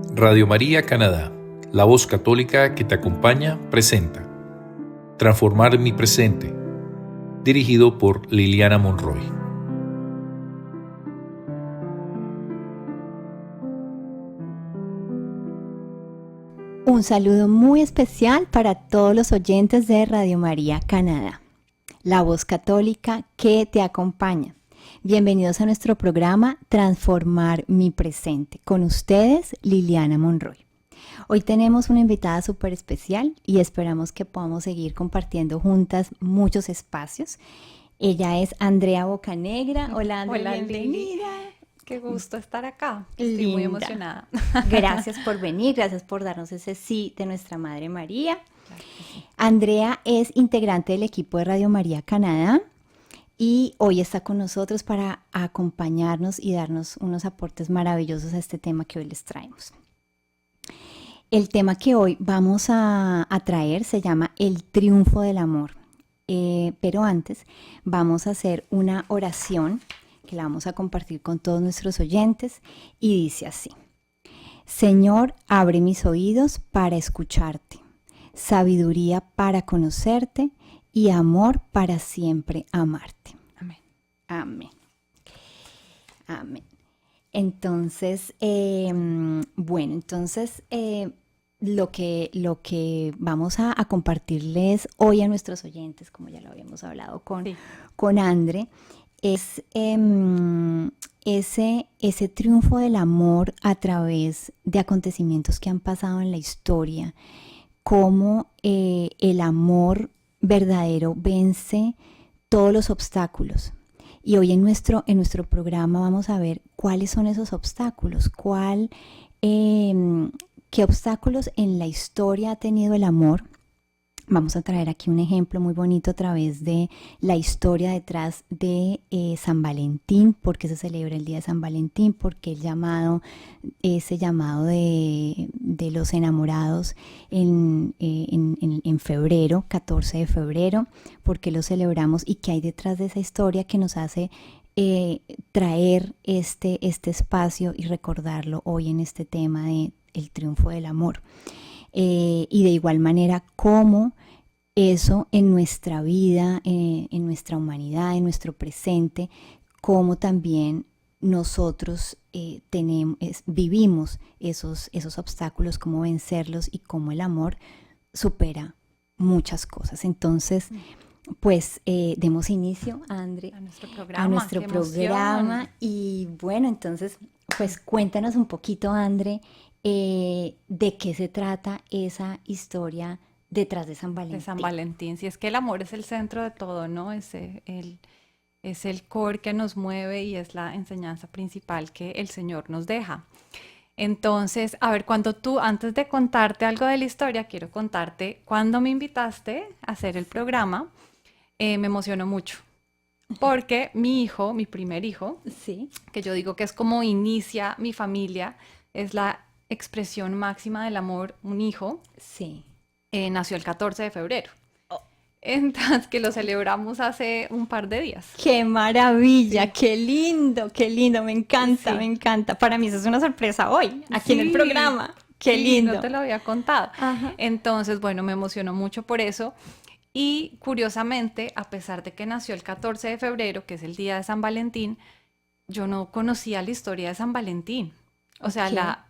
Radio María Canadá, la voz católica que te acompaña, presenta Transformar mi presente, dirigido por Liliana Monroy. Un saludo muy especial para todos los oyentes de Radio María Canadá, la voz católica que te acompaña. Bienvenidos a nuestro programa Transformar mi presente. Con ustedes, Liliana Monroy. Hoy tenemos una invitada súper especial y esperamos que podamos seguir compartiendo juntas muchos espacios. Ella es Andrea Bocanegra. Hola, Andrea, Hola, bienvenida. Lili. Qué gusto estar acá. Estoy muy emocionada. Gracias por venir, gracias por darnos ese sí de nuestra Madre María. Claro que sí. Andrea es integrante del equipo de Radio María Canadá y hoy está con nosotros para acompañarnos y darnos unos aportes maravillosos a este tema que hoy les traemos. El tema que hoy vamos a traer se llama El triunfo del amor. Pero antes vamos a hacer una oración que la vamos a compartir con todos nuestros oyentes y dice así: Señor, abre mis oídos para escucharte, sabiduría para conocerte y amor para siempre amarte. Amén. Amén. Amén. Entonces, lo que vamos a compartirles hoy a nuestros oyentes, como ya lo habíamos hablado con Andre, es ese triunfo del amor a través de acontecimientos que han pasado en la historia, cómo el amor verdadero vence todos los obstáculos. Y hoy en nuestro programa vamos a ver cuáles son esos obstáculos, qué obstáculos en la historia ha tenido el amor. Vamos a traer aquí un ejemplo muy bonito a través de la historia detrás de San Valentín, porque se celebra el día de San Valentín, porque ese llamado de los enamorados en febrero, 14 de febrero, porque lo celebramos y qué hay detrás de esa historia que nos hace traer este espacio y recordarlo hoy en este tema de el triunfo del amor. Y de igual manera cómo eso en nuestra vida, en nuestra humanidad, en nuestro presente, cómo también nosotros vivimos esos obstáculos, cómo vencerlos y cómo el amor supera muchas cosas. Entonces, pues demos inicio, Andre, a nuestro programa. Y bueno, entonces, pues cuéntanos un poquito, Andre, de qué se trata esa historia detrás de San Valentín. De San Valentín. Si es que el amor es el centro de todo, ¿no? Es el core que nos mueve y es la enseñanza principal que el Señor nos deja. Entonces, a ver, antes de contarte algo de la historia, quiero contarte cuando me invitaste a hacer el programa, me emocionó mucho. Porque mi primer hijo, sí, que yo digo que es como inicia mi familia, es la expresión máxima del amor, un hijo, sí. Nació el 14 de febrero. Entonces, que lo celebramos hace un par de días. ¡Qué maravilla! Sí. ¡Qué lindo! Me encanta, Sí. me encanta. Para mí eso es una sorpresa hoy, aquí en el programa. ¡Qué lindo! No te lo había contado. Ajá. Entonces, bueno, me emocionó mucho por eso. Y curiosamente, a pesar de que nació el 14 de febrero, que es el día de San Valentín, yo no conocía la historia de San Valentín. O sea,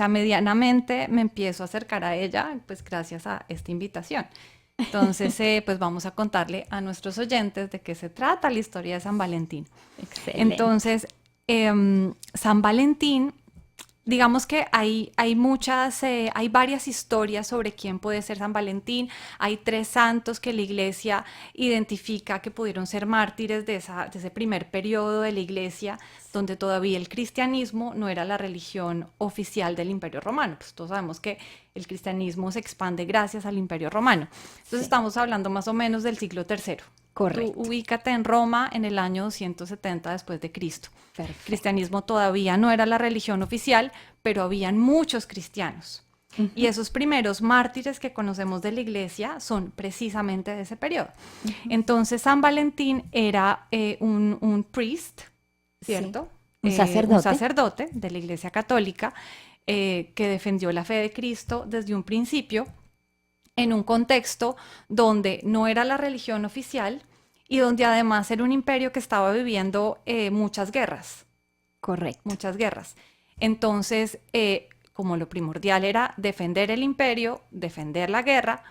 medianamente me empiezo a acercar a ella, pues gracias a esta invitación. Entonces, pues vamos a contarle a nuestros oyentes de qué se trata la historia de San Valentín. Excelente. Entonces, San Valentín, digamos que hay varias historias sobre quién puede ser San Valentín. Hay 3 santos que la Iglesia identifica que pudieron ser mártires de ese primer periodo de la Iglesia, donde todavía el cristianismo no era la religión oficial del Imperio Romano. Pues todos sabemos que el cristianismo se expande gracias al Imperio Romano. Entonces estamos hablando más o menos del siglo III. Correcto. Tú ubícate en Roma en el año 270 después de Cristo. Perfecto. El cristianismo todavía no era la religión oficial, pero habían muchos cristianos. Uh-huh. Y esos primeros mártires que conocemos de la Iglesia son precisamente de ese periodo. Uh-huh. Entonces San Valentín era un priest, ¿cierto? Sí. Un sacerdote de la Iglesia Católica, que defendió la fe de Cristo desde un principio, en un contexto donde no era la religión oficial y donde además era un imperio que estaba viviendo muchas guerras. Correcto. Muchas guerras. Entonces, como lo primordial era defender el imperio, defender la guerra,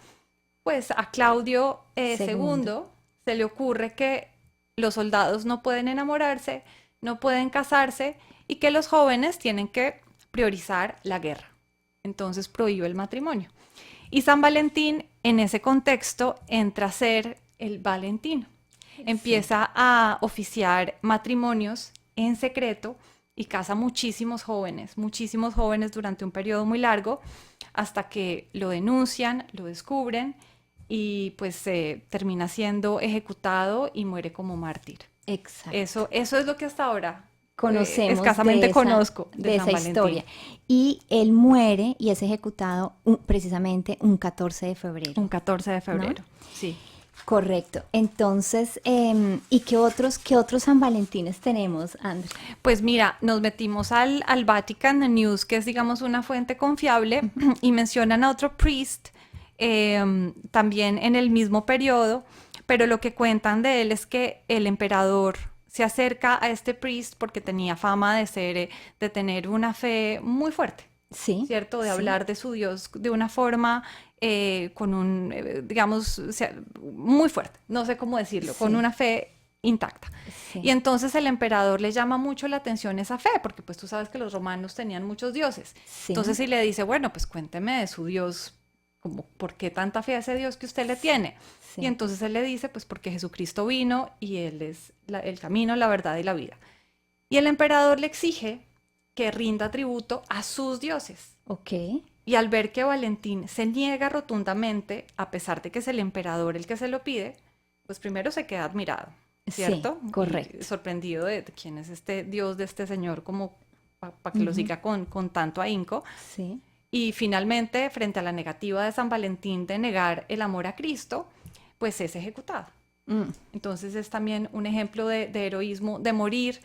pues a Claudio II se le ocurre que los soldados no pueden enamorarse, no pueden casarse y que los jóvenes tienen que priorizar la guerra. Entonces prohíbe el matrimonio. Y San Valentín en ese contexto entra a ser el Valentino. Empieza a oficiar matrimonios en secreto y casa muchísimos jóvenes durante un periodo muy largo hasta que lo denuncian, lo descubren y pues termina siendo ejecutado y muere como mártir. Exacto. Eso es lo que hasta ahora conocemos escasamente de esa, conozco de San esa Valentín. historia. Y él muere y es ejecutado precisamente un 14 de febrero. Un 14 de febrero, ¿no? sí. Correcto. Entonces, ¿y qué otros San Valentines tenemos, André? Pues mira, nos metimos al Vatican News, que es, digamos, una fuente confiable, y mencionan a otro priest también en el mismo periodo, pero lo que cuentan de él es que el emperador se acerca a este priest porque tenía fama de tener una fe muy fuerte, Sí. ¿cierto? De sí. hablar de su Dios de una forma con un, digamos, o sea, muy fuerte, no sé cómo decirlo, Sí. con una fe intacta. Sí. Y entonces el emperador le llama mucho la atención esa fe, porque pues tú sabes que los romanos tenían muchos dioses. Sí. Entonces si le dice, bueno, pues cuénteme de su Dios, como, ¿por qué tanta fe a ese Dios que usted le tiene? Sí. Y entonces él le dice, pues porque Jesucristo vino y Él es el camino, la verdad y la vida. Y el emperador le exige que rinda tributo a sus dioses. Ok. Y al ver que Valentín se niega rotundamente, a pesar de que es el emperador el que se lo pide, pues primero se queda admirado, ¿cierto? Sí, correcto. Y sorprendido de quién es este Dios de este señor, como para que lo siga con tanto ahínco. Sí. Y finalmente, frente a la negativa de San Valentín de negar el amor a Cristo, pues es ejecutado. Entonces es también un ejemplo de heroísmo, de morir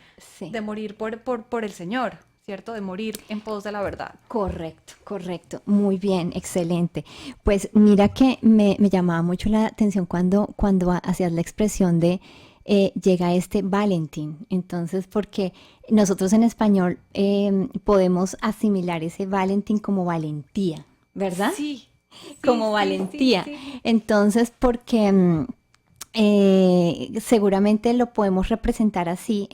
por el Señor, ¿cierto? De morir en pos de la verdad. Correcto, correcto. Muy bien, excelente. Pues mira que me llamaba mucho la atención cuando hacías la expresión de llega este Valentín. Entonces, porque nosotros en español podemos asimilar ese Valentín como valentía, ¿verdad? Sí. Como sí, valentía. sí. Entonces, porque seguramente lo podemos representar así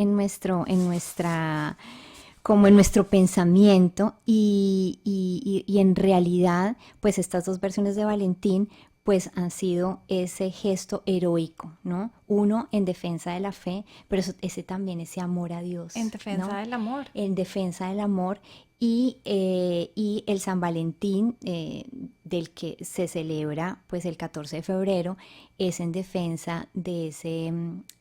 como en nuestro pensamiento y en realidad, pues estas dos versiones de Valentín pues han sido ese gesto heroico, ¿no? Uno en defensa de la fe, pero ese también, ese amor a Dios. En defensa ¿no? del amor. En defensa del amor y el San Valentín del que se celebra pues el 14 de febrero es en defensa de ese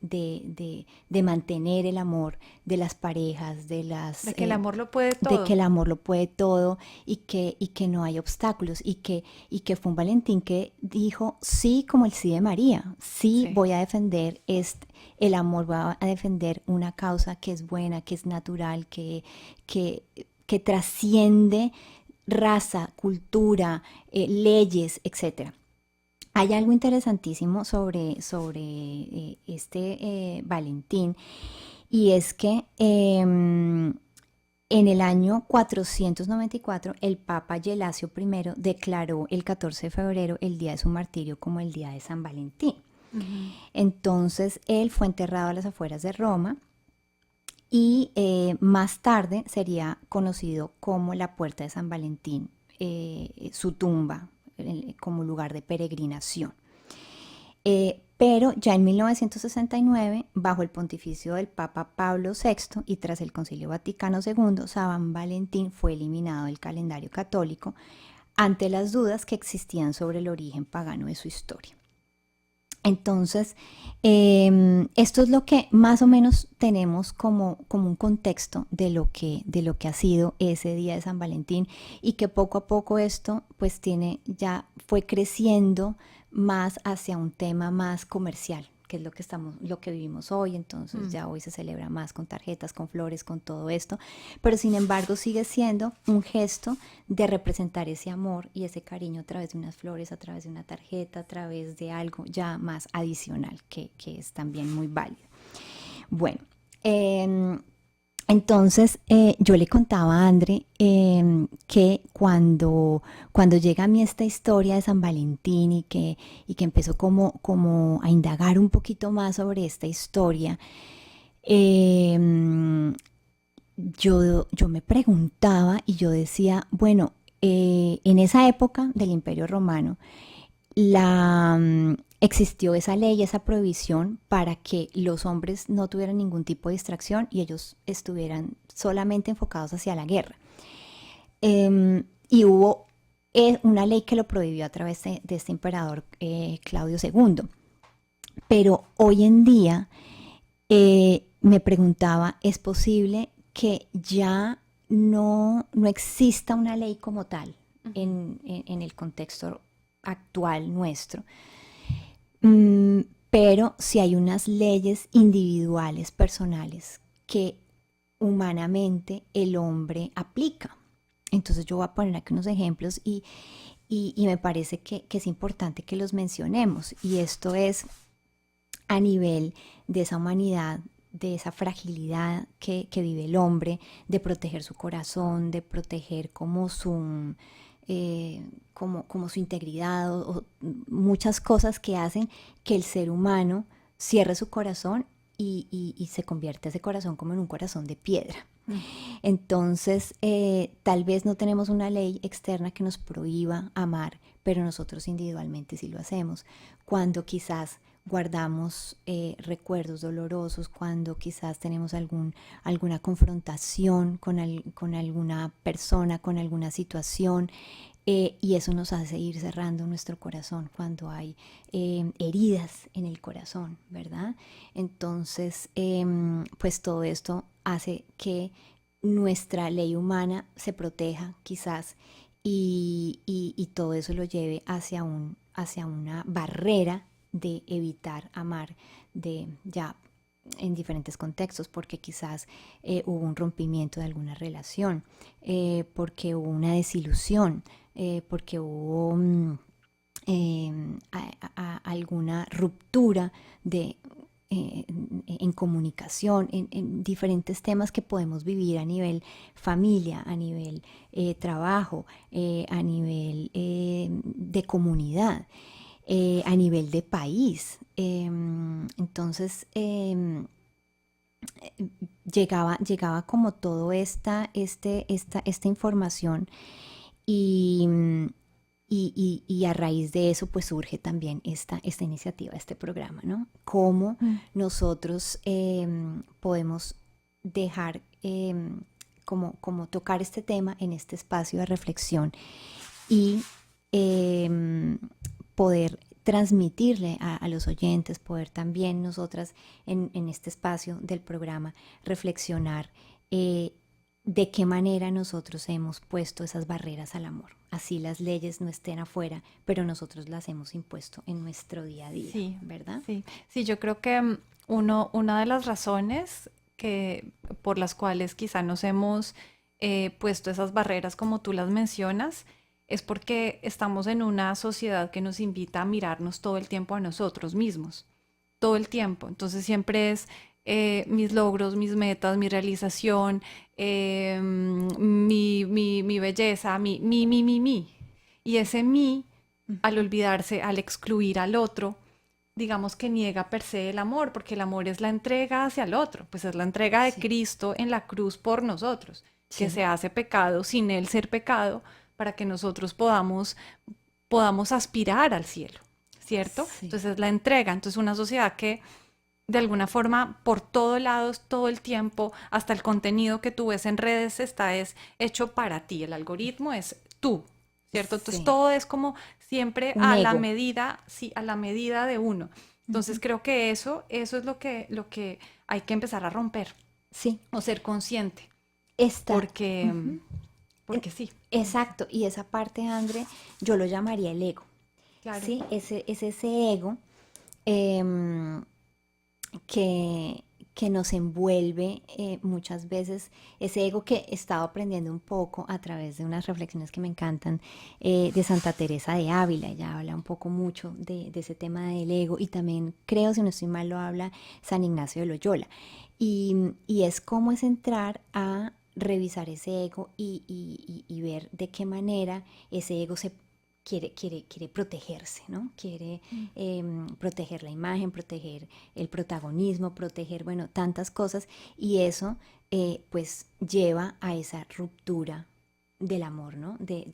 de mantener el amor de las parejas, de que el amor lo puede todo. De que el amor lo puede todo y que no hay obstáculos y que fue un Valentín que dijo sí como el sí de María, sí. Voy a defender el amor, va a defender una causa que es buena, que es natural, que trasciende raza, cultura, leyes, etc. Hay algo interesantísimo sobre este Valentín y es que en el año 494 el Papa Gelasio I declaró el 14 de febrero el día de su martirio como el día de San Valentín. Entonces él fue enterrado a las afueras de Roma y más tarde sería conocido como la Puerta de San Valentín, su tumba como lugar de peregrinación. Pero ya en 1969, bajo el pontificio del Papa Pablo VI y tras el Concilio Vaticano II, San Valentín fue eliminado del calendario católico ante las dudas que existían sobre el origen pagano de su historia. Entonces, esto es lo que más o menos tenemos como un contexto de lo que ha sido ese día de San Valentín y que poco a poco esto pues fue creciendo más hacia un tema más comercial, que es lo que vivimos hoy. Entonces ya hoy se celebra más con tarjetas, con flores, con todo esto, pero sin embargo sigue siendo un gesto de representar ese amor y ese cariño a través de unas flores, a través de una tarjeta, a través de algo ya más adicional, que es también muy válido. Bueno, entonces yo le contaba a André que cuando llega a mí esta historia de San Valentín y que empezó como a indagar un poquito más sobre esta historia, yo me preguntaba y yo decía, bueno, en esa época del Imperio Romano, existió esa ley, esa prohibición para que los hombres no tuvieran ningún tipo de distracción y ellos estuvieran solamente enfocados hacia la guerra. Y hubo una ley que lo prohibió a través de este emperador Claudio II. Pero hoy en día me preguntaba, ¿es posible que ya no exista una ley como tal en el contexto actual nuestro? Pero si hay unas leyes individuales, personales, que humanamente el hombre aplica. Entonces yo voy a poner aquí unos ejemplos y me parece que es importante que los mencionemos. Y esto es a nivel de esa humanidad, de esa fragilidad que vive el hombre, de proteger su corazón, de proteger como su integridad, o muchas cosas que hacen que el ser humano cierre su corazón y se convierte ese corazón como en un corazón de piedra. Entonces, tal vez no tenemos una ley externa que nos prohíba amar, pero nosotros individualmente sí lo hacemos. Cuando quizás guardamos recuerdos dolorosos, cuando quizás tenemos alguna confrontación con alguna persona, con alguna situación, y eso nos hace ir cerrando nuestro corazón cuando hay heridas en el corazón, ¿verdad? Entonces, pues todo esto hace que nuestra ley humana se proteja quizás y todo eso lo lleve hacia una barrera de evitar amar ya en diferentes contextos, porque quizás hubo un rompimiento de alguna relación, porque hubo una desilusión, porque hubo alguna ruptura en comunicación, en diferentes temas que podemos vivir a nivel familia, a nivel trabajo, a nivel de comunidad. A nivel de país. Entonces llegaba como todo esta información y a raíz de eso pues surge también esta iniciativa, este programa, ¿no? Cómo nosotros podemos dejar como tocar este tema en este espacio de reflexión y poder transmitirle a los oyentes, poder también nosotras en este espacio del programa reflexionar de qué manera nosotros hemos puesto esas barreras al amor. Así las leyes no estén afuera, pero nosotros las hemos impuesto en nuestro día a día, Sí, ¿verdad? sí, yo creo que una de las razones por las cuales quizá nos hemos puesto esas barreras como tú las mencionas, es porque estamos en una sociedad que nos invita a mirarnos todo el tiempo a nosotros mismos, todo el tiempo. Entonces siempre es mis logros, mis metas, mi realización, mi belleza, mi. Y ese mí, al olvidarse, al excluir al otro, digamos que niega per se el amor, porque el amor es la entrega hacia el otro, pues es la entrega de Cristo en la cruz por nosotros, que se hace pecado sin él ser pecado, para que nosotros podamos aspirar al cielo, ¿cierto? Sí. Entonces es la entrega. Entonces una sociedad que de alguna forma por todos lados, todo el tiempo, hasta el contenido que tú ves en redes es hecho para ti. El algoritmo es tú, ¿cierto? Entonces todo es como siempre la medida, sí, a la medida de uno. Entonces creo que eso es lo que hay que empezar a romper. Sí. O ser consciente. Porque sí. Exacto, y esa parte, André, yo lo llamaría el ego. Claro. Sí, es ese ego que, que nos envuelve muchas veces, ese ego que he estado aprendiendo un poco a través de unas reflexiones que me encantan de Santa Teresa de Ávila. Ella habla un poco mucho de ese tema del ego, y también creo, si no estoy mal, lo habla San Ignacio de Loyola. Y es como es entrar a revisar ese ego y ver de qué manera ese ego se quiere protegerse, ¿no? Quiere proteger la imagen, proteger el protagonismo, proteger, bueno, tantas cosas, y eso pues lleva a esa ruptura del amor, ¿no? De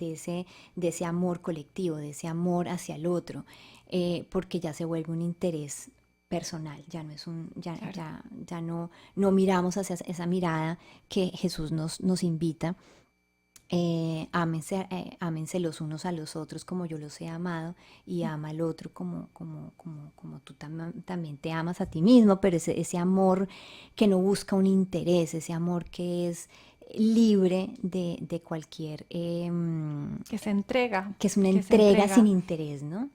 ese amor colectivo, de ese amor hacia el otro, porque ya se vuelve un interés personal, ya no es Claro. ya no miramos hacia esa mirada que Jesús nos invita. Ámense los unos a los otros como yo los he amado, y ama al otro como tú también te amas a ti mismo, pero ese amor que no busca un interés, ese amor que es libre de cualquier, Que se entrega, que es una que se entrega sin entrega. interés, ¿no?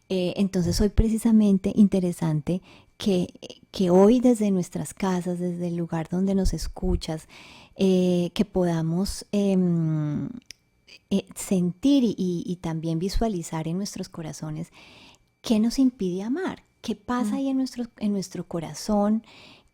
Entonces hoy precisamente interesante que hoy desde nuestras casas, desde el lugar donde nos escuchas, que podamos sentir y también visualizar en nuestros corazones qué nos impide amar, qué pasa Mm. ahí en nuestro corazón,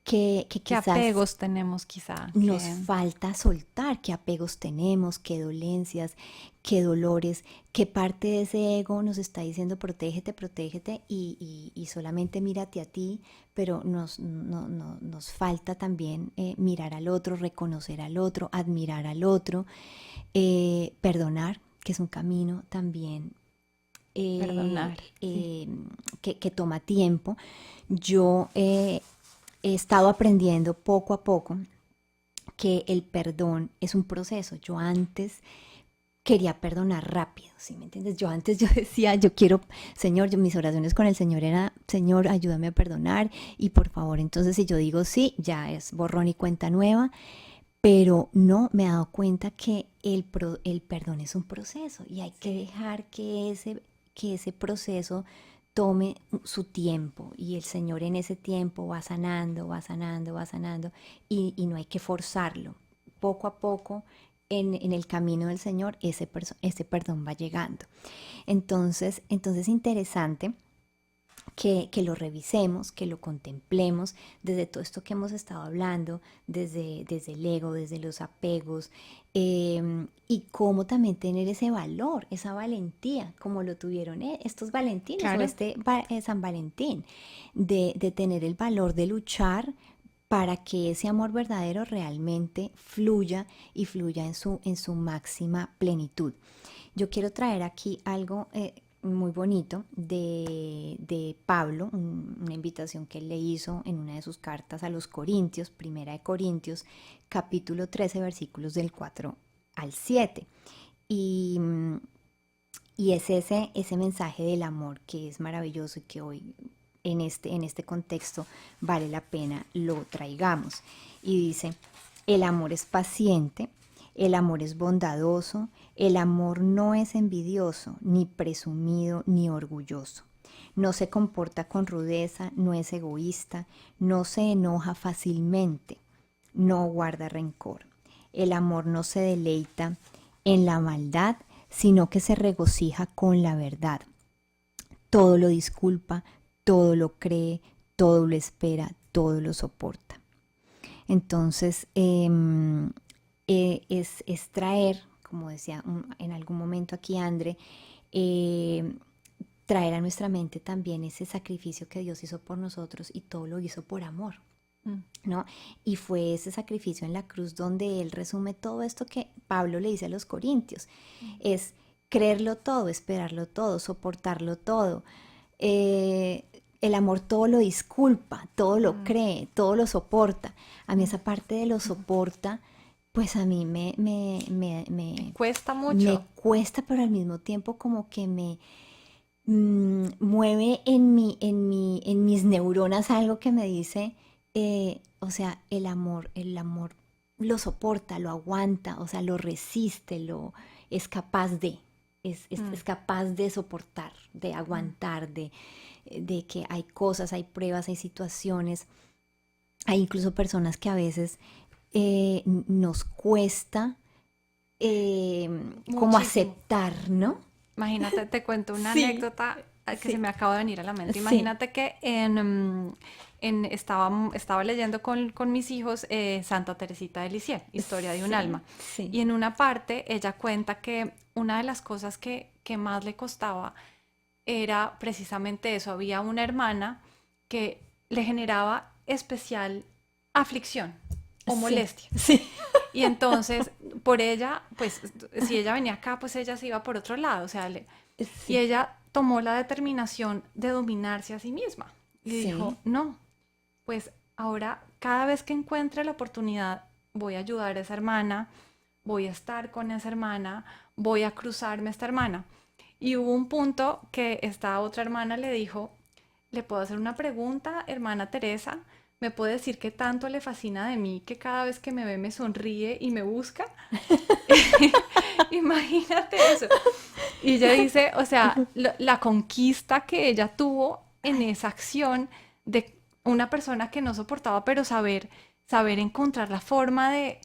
que ¿Qué quizás apegos tenemos quizá? nos Que falta soltar, qué apegos tenemos, qué dolencias, qué dolores, qué parte de ese ego nos está diciendo protégete, protégete, y solamente mírate a ti, pero nos falta también mirar al otro, reconocer al otro, admirar al otro, perdonar, que es un camino también perdonar, eh, sí. eh, que toma tiempo. Yo he estado aprendiendo poco a poco que el perdón es un proceso. Yo antes quería perdonar rápido, ¿sí me entiendes? Yo antes yo decía, yo quiero, Señor, mis oraciones con el Señor era, Señor, ayúdame a perdonar, y por favor, entonces si yo digo sí, ya es borrón y cuenta nueva, pero no me he dado cuenta que el perdón es un proceso, y hay que Sí. dejar que ese proceso tome su tiempo, y el Señor en ese tiempo va sanando, va sanando, va sanando, y no hay que forzarlo. Poco a poco en el camino del Señor ese perdón va llegando. Entonces interesante que lo revisemos, que lo contemplemos desde todo esto que hemos estado hablando, desde el ego, desde los apegos, y cómo también tener ese valor, esa valentía, como lo tuvieron estos valentines o Claro. San Valentín, de tener el valor de luchar para que ese amor verdadero realmente fluya, y fluya en su máxima plenitud. Yo quiero traer aquí algo muy bonito de Pablo, una invitación que él le hizo en una de sus cartas a los Corintios, primera de Corintios, capítulo 13, versículos del 4 al 7. Y, y es ese mensaje del amor que es maravilloso, y que hoy en este contexto vale la pena lo traigamos. Y dice, el amor es paciente, el amor es bondadoso, el amor no es envidioso, ni presumido, ni orgulloso. No se comporta con rudeza, no es egoísta, no se enoja fácilmente, no guarda rencor. El amor no se deleita en la maldad, sino que se regocija con la verdad. Todo lo disculpa, todo lo cree, todo lo espera, todo lo soporta. Entonces, es traer, como decía en algún momento aquí André, eh, traer a nuestra mente también ese sacrificio que Dios hizo por nosotros, y todo lo hizo por amor, Mm. ¿no? Y fue ese sacrificio en la cruz donde Él resume todo esto que Pablo le dice a los Corintios. Es creerlo todo, esperarlo todo, soportarlo todo. El amor todo lo disculpa, todo lo Mm. cree, todo lo soporta. A mí Mm. esa parte de lo Ujú. soporta, pues a mí Me cuesta me mucho. cuesta, pero al mismo tiempo como que me mueve en mis neuronas algo que me dice, o sea, el amor lo soporta, lo aguanta, o sea, lo resiste, lo es capaz de. es capaz de soportar, de aguantar, de que hay cosas, hay pruebas, hay situaciones, hay incluso personas que a veces nos cuesta como Muchísimo. aceptar, ¿no? Imagínate, te cuento una Sí, anécdota que se sí, me acaba de venir a la mente. sí, Imagínate que estaba leyendo con mis hijos Santa Teresita de Lisieux, Historia de un sí, alma. sí, Y en una parte ella cuenta que una de las cosas que más le costaba era precisamente eso. Había una hermana que le generaba especial aflicción o sí, molestia. sí, Y entonces, por ella, pues, si ella venía acá, pues ella se iba por otro lado, o sea, y sí, ella tomó la determinación de dominarse a sí misma. Y dijo, sí, no, pues ahora cada vez que encuentre la oportunidad, voy a ayudar a esa hermana, voy a estar con esa hermana, voy a cruzarme a esta hermana. Y hubo un punto que esta otra hermana le dijo, ¿le puedo hacer una pregunta, hermana Teresa? ¿Me puede decir qué tanto le fascina de mí que cada vez que me ve me sonríe y me busca? Imagínate eso. Y ella dice, o sea, la conquista que ella tuvo en esa acción de una persona que no soportaba, pero saber encontrar la forma de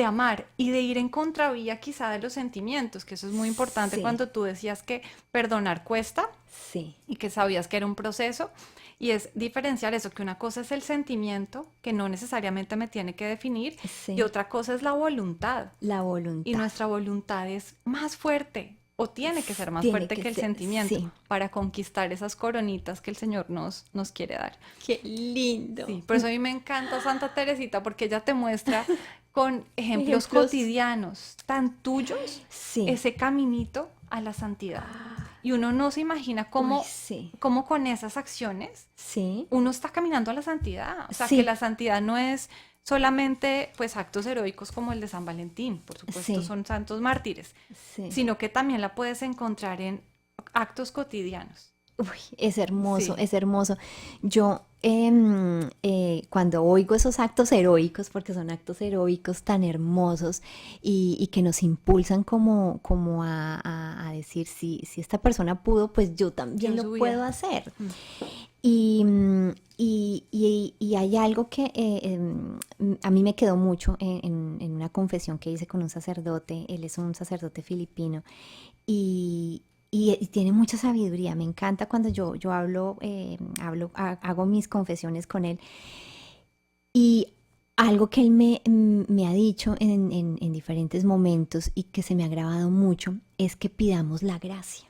amar y de ir en contravía quizá de los sentimientos, que eso es muy importante sí, cuando tú decías que perdonar cuesta sí, y que sabías que era un proceso. Y es diferenciar eso, que una cosa es el sentimiento, que no necesariamente me tiene que definir, y sí, otra cosa es la voluntad. la Y voluntad. nuestra voluntad es más fuerte o tiene que ser más Tiene fuerte que que el ser, sentimiento sí. para conquistar esas coronitas que el Señor nos quiere dar. Qué lindo. Sí, por eso a mí me encanta Santa Teresita porque ella te muestra con ejemplos Ejemplos. cotidianos tan tuyos Sí. ese caminito a la santidad. Y uno no se imagina Uy, cómo, sí. cómo con esas acciones Sí. uno está caminando a la santidad. O sea, que Sí. la santidad no es solamente pues actos heroicos como el de San Valentín, por supuesto Sí. son santos mártires, Sí. sino que también la puedes encontrar en actos cotidianos. Uy, es hermoso, Sí, es hermoso. Yo cuando oigo esos actos heroicos, porque son actos heroicos tan hermosos y que nos impulsan como a decir, si esta persona pudo, pues yo también dio lo su puedo vida. hacer. Mm. Y hay algo que a mí me quedó mucho en una confesión que hice con un sacerdote, él es un sacerdote filipino, y, y tiene mucha sabiduría. Me encanta cuando yo hago mis confesiones con él. Y algo que él me ha dicho en diferentes momentos y que se me ha grabado mucho es que pidamos la gracia.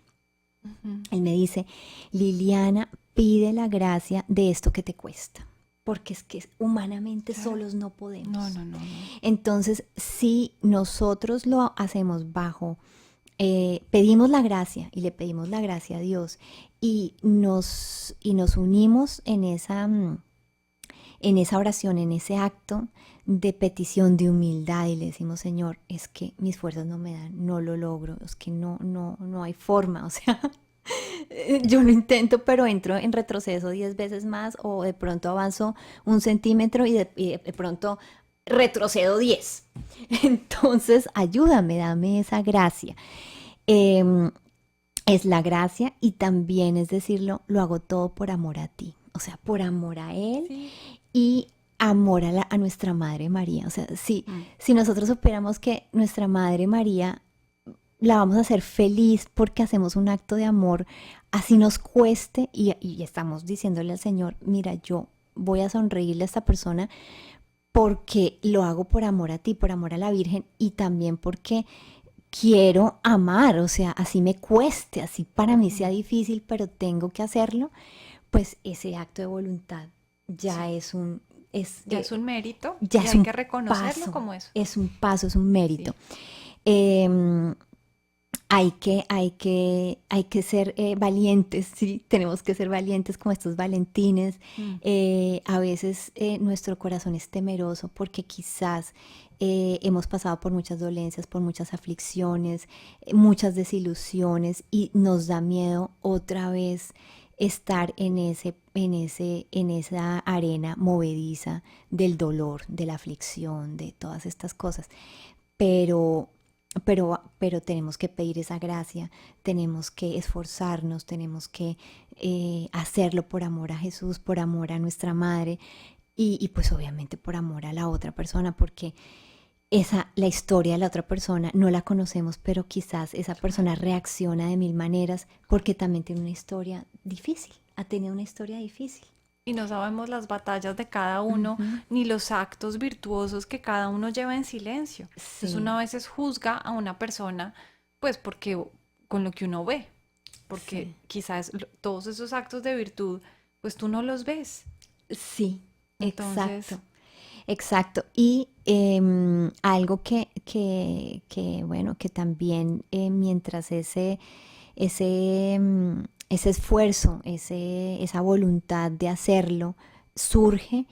Ujú. Él me dice, Liliana, pide la gracia de esto que te cuesta, porque es que humanamente Claro. solos no No, podemos. no, no, no. Entonces, si nosotros lo hacemos pedimos la gracia y le pedimos la gracia a Dios y nos unimos en esa oración, en ese acto de petición, de humildad y le decimos, Señor, es que mis fuerzas no me dan, no lo logro, es que no hay forma, o sea, yo lo intento, pero entro en retroceso 10 veces más o de pronto avanzo un centímetro y de pronto retrocedo 10. Entonces, ayúdame, dame esa gracia. Eh, es la gracia y también es decirlo, lo hago todo por amor a ti, o sea, por amor a Él Sí. y amor a nuestra Madre María. O sea, Mm. si nosotros supiéramos que nuestra Madre María la vamos a hacer feliz porque hacemos un acto de amor, así nos cueste y estamos diciéndole al Señor, mira, yo voy a sonreírle a esta persona porque lo hago por amor a ti, por amor a la Virgen y también porque quiero amar, o sea, así me cueste, así para mí sea Mm. difícil, pero tengo que hacerlo, pues ese acto de voluntad ya Sí. es un, es, Ya es un mérito ya y es hay un que reconocerlo paso, como eso. es un paso, es un mérito. Sí. Eh, hay que ser valientes, sí, tenemos que ser valientes como estos Valentines. Mm. A veces nuestro corazón es temeroso porque quizás hemos pasado por muchas dolencias, por muchas aflicciones, muchas desilusiones y nos da miedo otra vez estar en esa arena movediza del dolor, de la aflicción, de todas estas cosas. Pero pero tenemos que pedir esa gracia, tenemos que esforzarnos, tenemos que hacerlo por amor a Jesús, por amor a nuestra madre y pues obviamente por amor a la otra persona, porque la historia de la otra persona no la conocemos, pero quizás esa persona reacciona de mil maneras porque también tiene una historia difícil, ha tenido una historia difícil. Y no sabemos las batallas de cada uno, ni los actos virtuosos que cada uno lleva en silencio. Entonces uno a veces juzga a una persona, pues porque con lo que uno ve, porque quizás todos esos actos de virtud, pues tú no los ves. Sí, Entonces, exacto. Y algo que bueno, que también mientras ese esfuerzo, esa voluntad de hacerlo surge,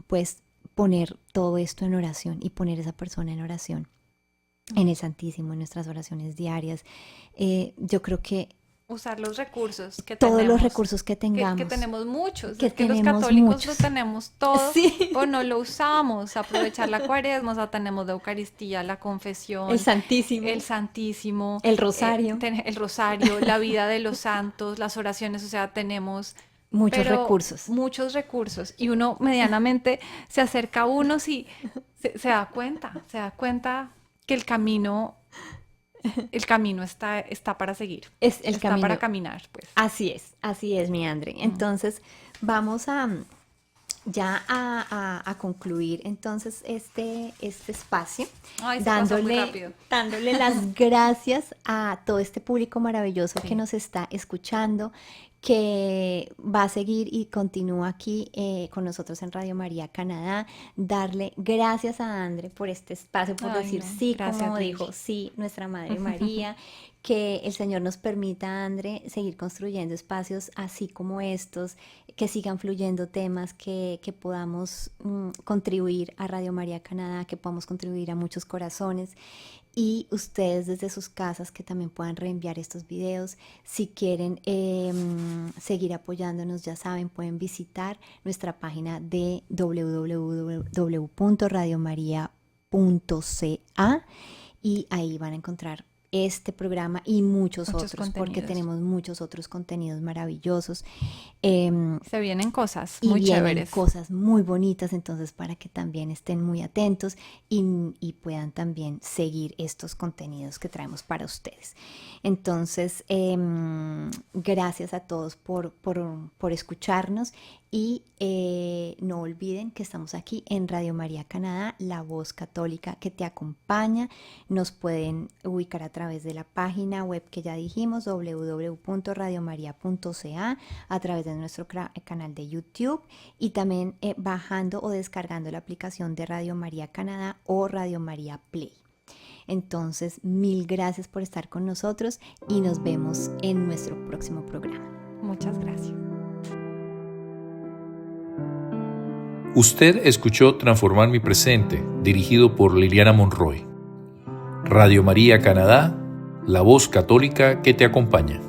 pues poner todo esto en oración y poner esa persona en oración, en el Santísimo, en nuestras oraciones diarias. Yo creo que usar los recursos que todos tenemos, los recursos que tengamos. que tenemos muchos, que es que los tenemos católicos muchos. lo tenemos todo, Sí. o no lo usamos, aprovechar la cuaresma, o sea, tenemos la Eucaristía, la confesión, El Santísimo. el Santísimo, El rosario. el rosario, la vida de los santos, las oraciones, o sea, tenemos Muchos pero recursos. muchos recursos, y uno medianamente se acerca a unos y se da cuenta que el camino está para seguir, Es el está camino. para caminar, pues. Así es, mi Andre. Entonces, vamos ya a concluir entonces este espacio, Ay, se pasó muy rápido. dándole las gracias a todo este público maravilloso que nos está escuchando, que va a seguir y continúa aquí con nosotros en Radio María Canadá. Darle gracias a Andre por este espacio, por Ay, decir no, sí, gracias como a ti. dijo, sí, nuestra Madre María. Que el Señor nos permita, Andre, seguir construyendo espacios así como estos, que sigan fluyendo temas, que podamos contribuir a Radio María Canadá, que podamos contribuir a muchos corazones. Y ustedes desde sus casas que también puedan reenviar estos videos. Si quieren seguir apoyándonos, ya saben, pueden visitar nuestra página de www.radiomaria.ca y ahí van a encontrar este programa y muchos otros, porque contenidos. tenemos muchos otros contenidos maravillosos. Se vienen cosas Y muy vienen chéveres. cosas muy bonitas, entonces para que también estén muy atentos y puedan también seguir estos contenidos que traemos para ustedes. Entonces, gracias a todos por escucharnos y no olviden que estamos aquí en Radio María Canadá, la voz católica que te acompaña. Nos pueden ubicar a través de la página web que ya dijimos, www.radiomaria.ca, a través de nuestro canal de YouTube y también bajando o descargando la aplicación de Radio María Canadá o Radio María Play. Entonces, mil gracias por estar con nosotros y nos vemos en nuestro próximo programa. Muchas gracias. Usted escuchó Transformar mi presente, dirigido por Liliana Monroy. Radio María Canadá, la voz católica que te acompaña.